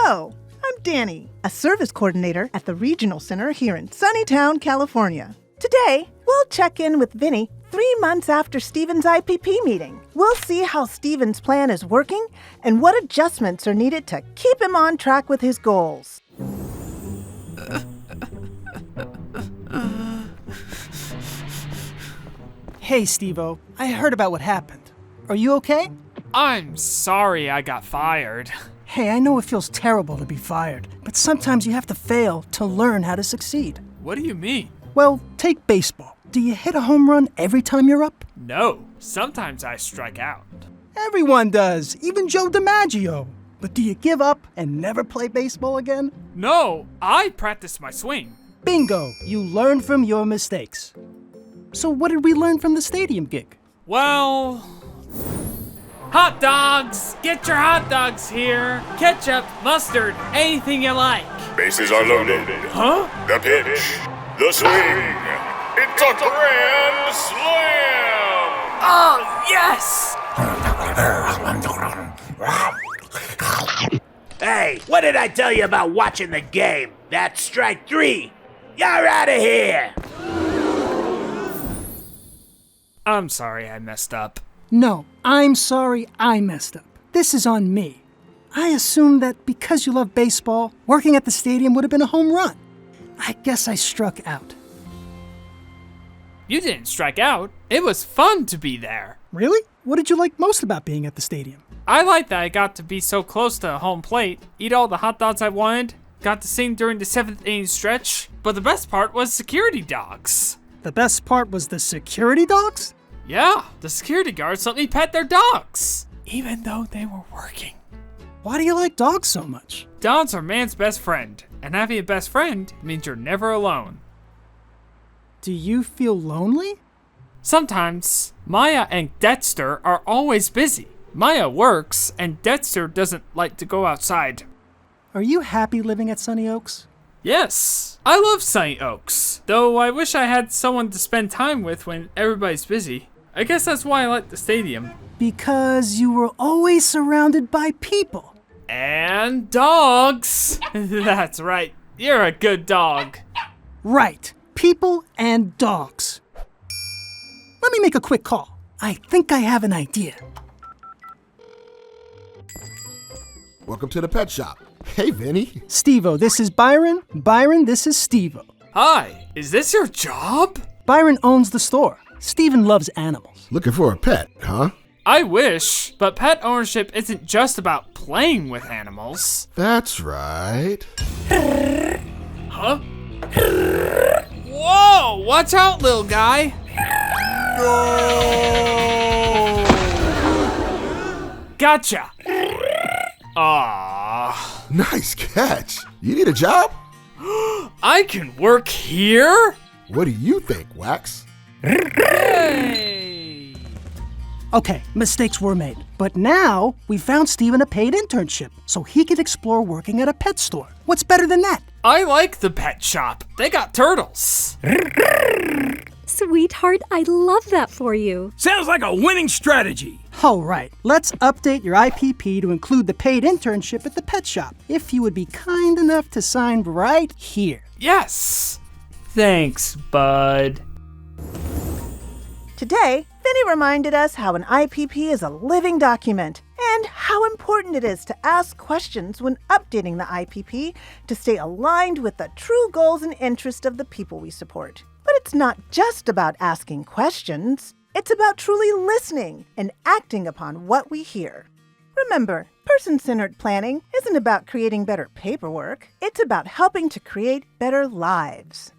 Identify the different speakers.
Speaker 1: Hello, I'm Danny, a service coordinator at the Regional Center here in Sunnytown, California. Today, we'll check in with Vinny 3 months after Steven's IPP meeting. We'll see how Steven's plan is working and what adjustments are needed to keep him on track with his goals.
Speaker 2: Hey, Steve-O, I heard about what happened. Are you okay?
Speaker 3: I'm sorry I got fired.
Speaker 2: Hey, I know it feels terrible to be fired, but sometimes you have to fail to learn how to succeed.
Speaker 3: What do you mean?
Speaker 2: Well, take baseball. Do you hit a home run every time you're up?
Speaker 3: No, sometimes I strike out.
Speaker 2: Everyone does, even Joe DiMaggio. But do you give up and never play baseball again?
Speaker 3: No, I practice my swing.
Speaker 2: Bingo, you learn from your mistakes. So what did we learn from the stadium gig?
Speaker 3: Well, hot dogs! Get your hot dogs here. Ketchup, mustard, anything you like.
Speaker 4: Bases are loaded.
Speaker 3: Huh?
Speaker 4: The pitch. The swing. It's a grand slam!
Speaker 3: Oh, yes!
Speaker 5: Hey, what did I tell you about watching the game? That's strike 3. You're out of here!
Speaker 3: I'm sorry I messed up.
Speaker 2: No, I'm sorry I messed up. This is on me. I assumed that because you love baseball, working at the stadium would have been a home run. I guess I struck out.
Speaker 3: You didn't strike out. It was fun to be there.
Speaker 2: Really? What did you like most about being at the stadium?
Speaker 3: I liked that I got to be so close to home plate, eat all the hot dogs I wanted, got to sing during the 7th inning stretch, but the best part was security dogs.
Speaker 2: The best part was the security dogs?
Speaker 3: Yeah, the security guards let me pet their dogs, even though they were working.
Speaker 2: Why do you like dogs so much?
Speaker 3: Dogs are man's best friend, and having a best friend means you're never alone.
Speaker 2: Do you feel lonely?
Speaker 3: Sometimes. Maya and Dexter are always busy. Maya works, and Dexter doesn't like to go outside.
Speaker 2: Are you happy living at Sunny Oaks?
Speaker 3: Yes, I love Sunny Oaks, though I wish I had someone to spend time with when everybody's busy. I guess that's why I like the stadium.
Speaker 2: Because you were always surrounded by people.
Speaker 3: And dogs! That's right, you're a good dog.
Speaker 2: Right, people and dogs. Let me make a quick call. I think I have an idea.
Speaker 6: Welcome to the pet shop. Hey, Vinny.
Speaker 2: Steve-O, this is Byron. Byron, this is Steve-O.
Speaker 3: Hi, is this your job?
Speaker 2: Byron owns the store. Steven loves animals.
Speaker 6: Looking for a pet, huh?
Speaker 3: I wish, but pet ownership isn't just about playing with animals.
Speaker 6: That's right.
Speaker 3: Huh? Whoa, watch out, little guy.
Speaker 6: No!
Speaker 3: Gotcha. Aww.
Speaker 6: Nice catch. You need a job?
Speaker 3: I can work here?
Speaker 6: What do you think, Wax?
Speaker 3: Hey.
Speaker 2: Okay, mistakes were made. But now we found Steven a paid internship so he could explore working at a pet store. What's better than that?
Speaker 3: I like the pet shop. They got turtles.
Speaker 7: Sweetheart, I love that for you.
Speaker 8: Sounds like a winning strategy.
Speaker 2: All right, let's update your IPP to include the paid internship at the pet shop. If you would be kind enough to sign right here.
Speaker 3: Yes. Thanks, bud.
Speaker 1: Today, Vinny reminded us how an IPP is a living document and how important it is to ask questions when updating the IPP to stay aligned with the true goals and interests of the people we support. But it's not just about asking questions. It's about truly listening and acting upon what we hear. Remember, person-centered planning isn't about creating better paperwork. It's about helping to create better lives.